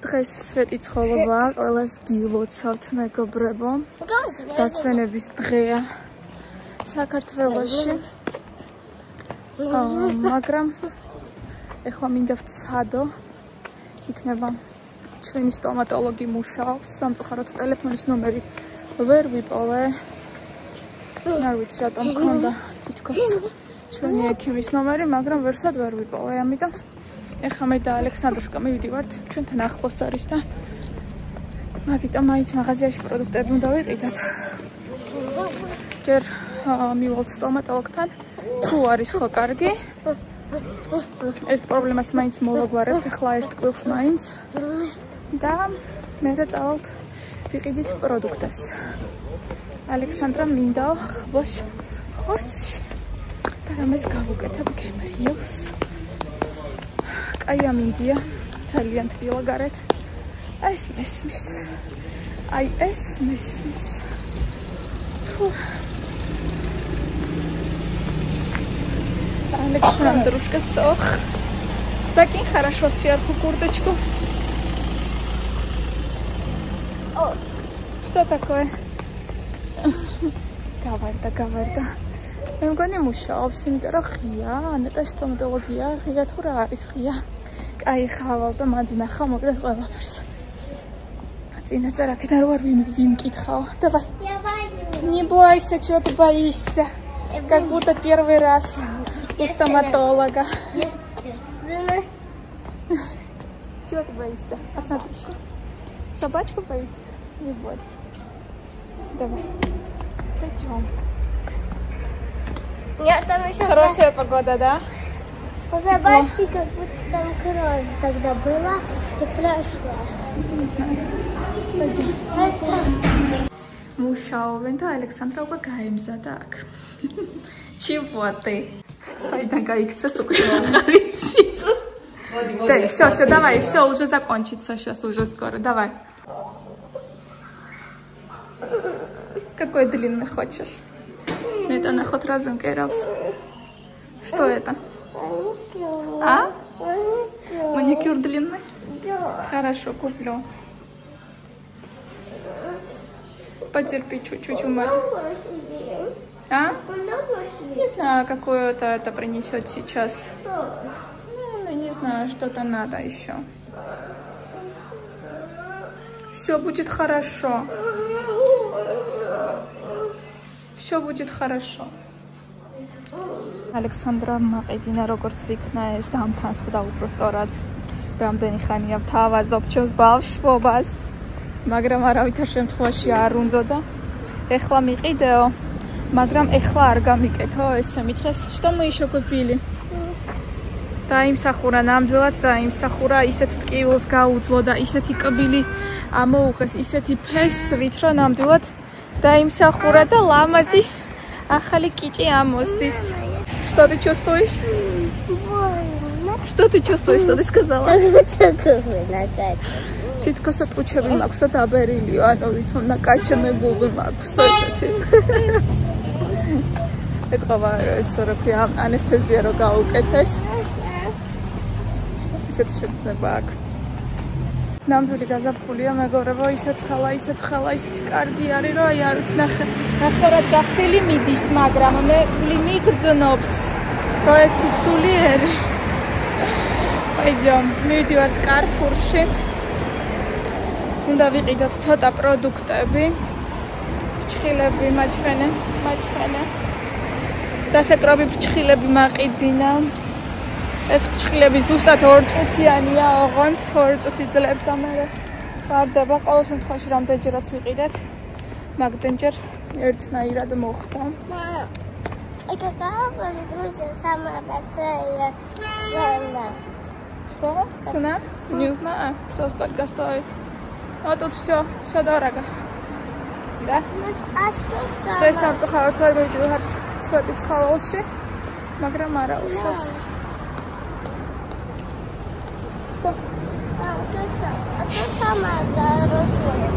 დღეს სვეტი ცხოვრობაა, ყველას გილოცავთ მეგობრებო. დასვენების დღეა საქართველოში. მაგრამ ეხლა მინდა ვცადო. იქნება ჩვენი სტომატოლოგი მუშაობს, სამწუხაროდ ტელეფონის ნომერი ვერ ვიპოვე. არ ვიცი რატომ მქონდა თითქოს ჩვენი ექიმის ნომერი, მაგრამ ვერსად ვერ ვიპოვე, ამიტომ ეხლა მე და ალექსანდრუშკა მივიდივართ, ჩვენთან ახლოს არის და მაგიტომ მაინც მაღაზიაში პროდუქტები უნდა ვიყიდოთ. ჯერ მივალთ სტომატოლოგთან, თუ არის ხო კარგი. ერთ პრობლემას მაინც მოვაგვარებთ, ახლა ერთ კვილს მაინც და მერე წავალთ ვიყიდით პროდუქტებს. ალექსანდრა მინდა ხბოს ხორცი და რამეს გავუკეთებ გემრიელს. კაი ამინდია, ძალიან თბილა გარეთ. ეს მესმის. აი ეს მესმის. Александрушка, сох. Закинь хорошо сверху курточку. Что такое? Говорда. Я мгони мушаობს, იმიტომ რომ ღია, ანეტა სტომატოლოგია, ღია თუ რა არის ღია. კაი ხავალ და მანდ ნახავ მოკრეს ყველაფერს. Წინაწარ აქედან რო არ ვიმკითხავ. Давай. Не бойся, чего ты боишься? Как будто первый раз у стоматолога. Чего ты боишься? Посмотри. Собачку боишься? Не бойся. Давай. Пойдем. Нет, там еще хорошая погода, да? Собачки, как будто там кровь тогда была и прошла. Не знаю. Пойдем. Мушаовен და ალექსანდრა უკვე გაემზადა აქ. Чего ты? Сайдан гаикцес უკვე арицис. Да, все, давай, все, уже закончится сейчас, уже скоро, давай. Какой длинный хочешь? Это на ход разом керавс. Что это? А? Маникюр длинный? Хорошо, куплю. Потерпи чуть-чуть, умоляю. А? Не знаю, какое-то это принесет сейчас. Ну, не знаю, что-то надо еще. Все будет хорошо. Все будет хорошо. Александра მაყიდინა როგორც იქნა ეს დამთანხმდა უბრალოდ რამდენი ხანია ვთავაზობ ჩემს ბავშვობას, მაგრამ არავითარ შემთხვევაში არ უნდოდა. ეხლა მიყიდეო, მაგრამ ეხლა არ გამიკეთო ესე მითხრეს, что мы еще купили? დაიმსახურა ნამდვილად, დაიმსახურა, ისეთ ტკივილს გაუძლო და ისეთი კბილი ამოუღეს, ისეთი ფესვით, რომ нამდვილად დაიმსახურა და ლამაზი ახალი კიჭი ამოსდის. Что ты чувствуешь? Что ты чувствуешь? Что ты сказала? თითქოს ტუჩები მაქვს და დაბერილიო, ანუ ვითომ ნაკაჩემეგულები მაქვს ესეთი. ეთქვა ეს რა ქვია, ანესთეზია რო გაუკეთეს. ისეთი შეგრძნება აქვს. ნამდვილი გაზაფხულია მეგობრებო, ისეთ ხალა, ისეთი კარგი არის, რომ აი არ ვიცი ნახევრად გახდილი მიდის, მაგრამ მე მიგრძნობს პროექტი სულიერი. Пойдем, მივიდივართ კარფურში. უნდა ვიყიდოთ ცოტა პროდუქტები. ფრჩხილები მაჩვენე. დასაკრები ფრჩხილები მაყიდინა. ეს ფრჩხილები ზუსტად 2 წუთიანია, ოღონდ 2 წუთი ძლებს და მე ხარდება. ყოველ შემთხვევაში რამდენჯერაც ვიყიდეთ, მაგდენჯერ ერთნაირად მოხდა. Это какая Грузия самая большая цена? Что? Цена? Не знаю, что сколько стоит. Вот тут все дорого. Да? А что самое? То есть სამწუხაროდ ვერ მივიდივართ სვეტის ხავალში, მაგრამ არა უშავს. Что? А что самое дорогое?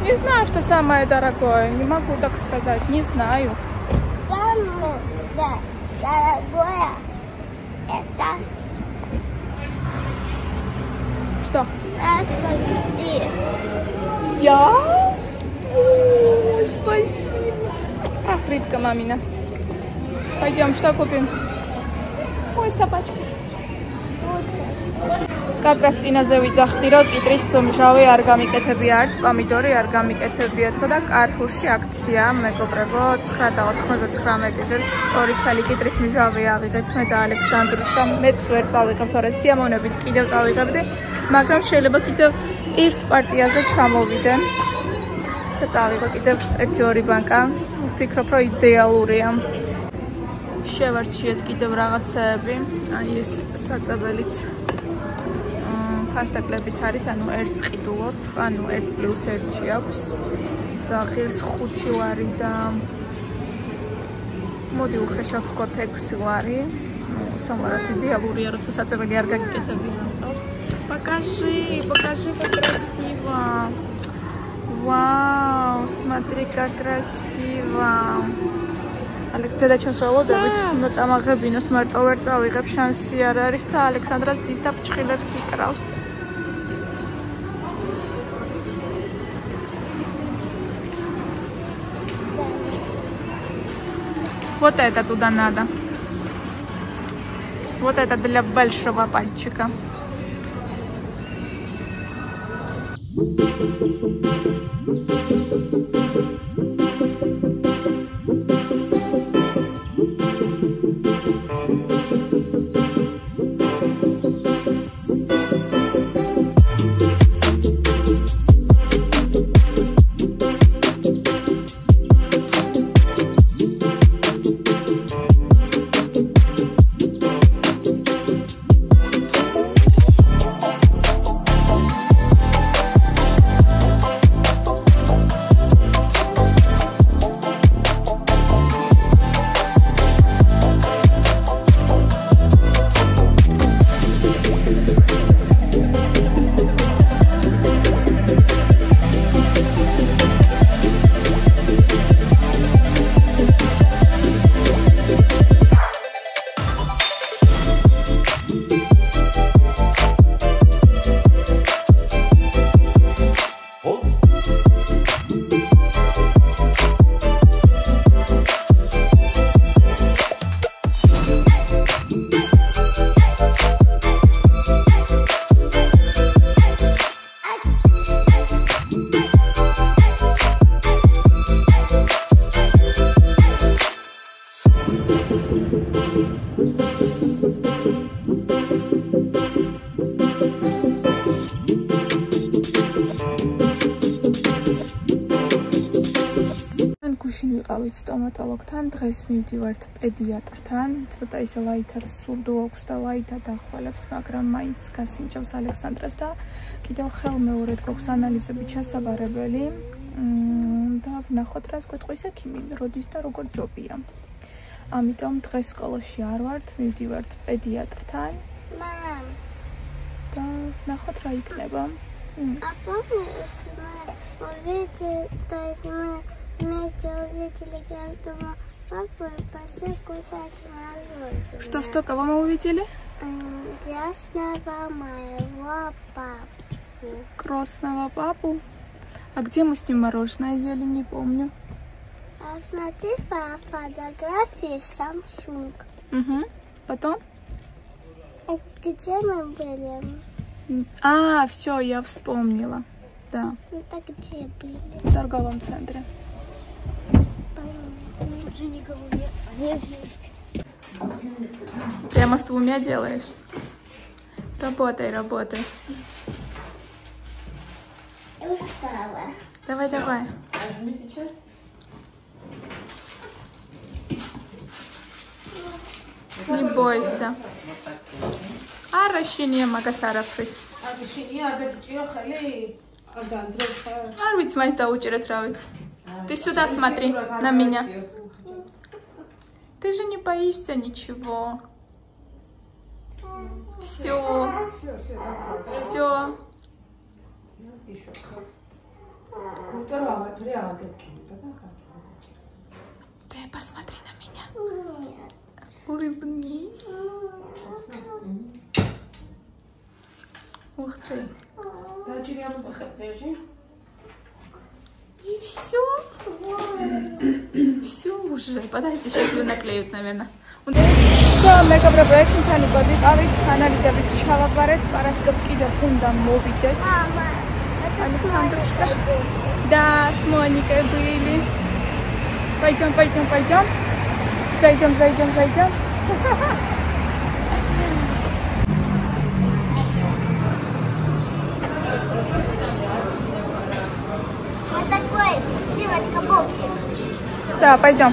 Не знаю, что самое дорогое. Не могу так сказать. Не знаю. Самое дорогое это Что? Так, пойди. Я? Спасибо. Ах, рыбка мамина. Пойдем, что купим? Ой, собачка. Какрас წინაზე ვიძახდი, რომ კიტრის მჟავე არ გამიკეთებია, არც პომიდორი არ გამიკეთებია, თქო და Carrefour-ში აქცია, მეგობრებო, 9.99 ლირს 2 ცალი კიტრის მჟავე ავიღეთ მე და ალექსანდრუშკა. მეც ვერ წავიღებ, თორე სიამოვნებით კიდევ წავიღებდი, მაგრამ შეიძლება კიდევ ერთ პარტიაზე ჩამოვიდე და წავიღო კიდევ 1-2 ბანკა. ვფიქრობ, რომ იდეალურია. შევარჩიეთ კიდევ რაღაცეები, აი ეს საწებელიც ფასტაკლებით არის, ანუ ერთს ყიდულობ, ანუ 1+1 აქვს და ღირს 5 ლარი და მოდი უხეშად ვთქვათ 6 ლარი. სამარად იდეალურია, როცა საწებელი არ გაგიკეთებია ამ წელს. Покажи, как красиво. Вау, смотри, как красиво. Александра ჩემს ველოდებით, უნდა წამაღებინოს, მარტო ვერ წავიღებ, შანსი არ არის და ალექსანდრა ზის და ფჭყილებს იკრავს. Вот это туда надо. Вот это для большого пальчика. ვიყავით სტომატოლოგთან, დღეს მივდივართ პედიატრთან. ცოტა ისე ლაითად სურდო აქვს და ლაითად ახვალებს, მაგრამ მაინც გასინჯავს ალექსანდრას და კიდევ ხელმეორედ გვაქვს ანალიზები ჩასაბარებელი. და ვნახოთ რას გვეტყვის ექიმი, როდის და როგორ ჯობია. ამიტომ დღეს სკოლაში არ ვართ, მივდივართ პედიატრთან. Мам. და ვნახოთ რა იქნება. А помнишь, мы увидели каждому папу и пошли кусать мороженое. Что, кого мы увидели? Красного моего папу. Красного папу? А где мы с ним мороженое ели, не помню. А смотри по фотографии Samsung. Угу. Потом? Где мы были? А, все, я вспомнила. Да. Ну так где были? В торговом центре. Уже никого нет, они есть. Прямо с двумя делаешь? Работай. Я устала. Давай. Нажми сейчас. Не бойся. Арашиния магасарафрис. Арвиц майс даучерет равиц. Ты сюда смотри на меня. Ты же не боишься ничего. Все. Ты посмотри на меня. Улыбнись. Ух ты. Все. Все уже. Подожди, сейчас ее наклеют, наверное. Все, მეგობრებო, თან ვიყავით, ანალიზებით ჩავაბარეთ, პარასკევს კიდევ უნდა მოვიდეთ. Александрушка. Да, с Моникой были. Пойдем. Зайдем. Вот такой девочка-боксик. Да, пойдем.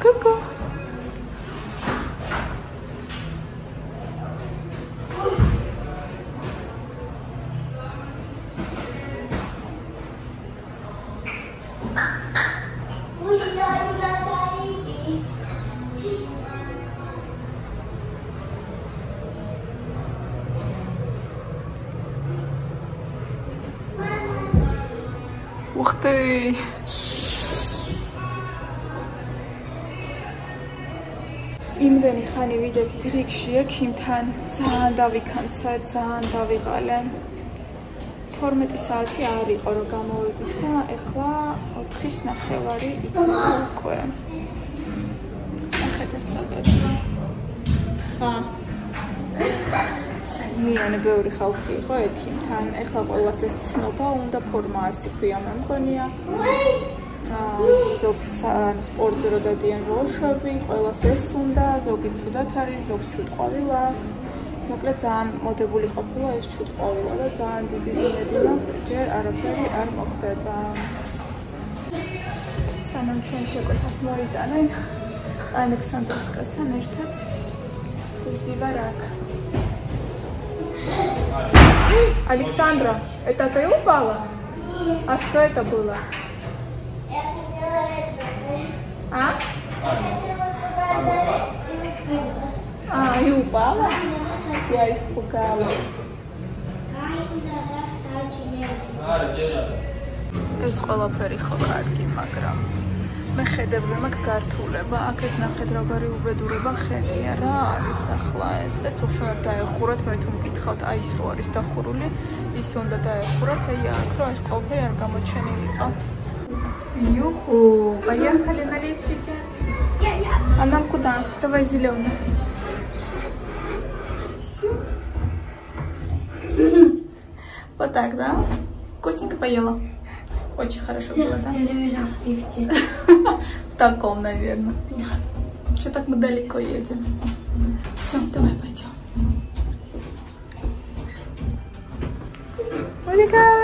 Ку-ку. Ух ты! იმდენი ხანი ვიდექით რიგშია ქიმთან ძალიან დავიქანცე, ძალიან დავიღალე. 12 საათი არ იყო რომ გამოვედით და ეხლა 4:30 იქნება უკვე. ახეთ ეს სადაც. ხა. ძალიან ბევრი ხალხი იყო ექიმთან. ეხლა ყველას ეს ცნობა უნდა ფორმა ასე ქვია მე მგონია. ზოგი სპორტზე რო დადიან ბავშვები, ყველას ეს უნდა, ზოგი ცუდად არის, ზოგს ჩუთ ყვავილა. მოკლედ ძალიან მოდებული ყოფილა ეს ჩუთ ყვავილა და ძალიან დიდი იმედი მაქვს, ჯერ არაფერი არ მოხდება. სანამ ჩვენ შეკვეთას მოიტანენ ალექსანდროვსკასთან ერთად ვიზივარ აქ. Александра, это ты упала? А что это было? А? И упала? Я испугалась. ეს ყველაფერი ხო კარგი, მაგრამ მე ხედებზე მაქვს გართულება, აქეთ ნახეთ როგორი უბედურება ხედია რა არის ახლა ეს უშუალოდ დაეხურათ, მე თუ მკითხავთ აი ის რო არის დახურული, ის უნდა დაეხურათ, აი აქ რო ეს ყველაფერი არ გამოჩენილიყო. Юху, поехали на лифтике. А нам куда? Давай зеленый. Все. Вот так, да? Вкусненько поела. Очень хорошо было, да? Я люблю в лифте. В таком, наверное. Что так мы далеко едем? Все, давай пойдем. Моника!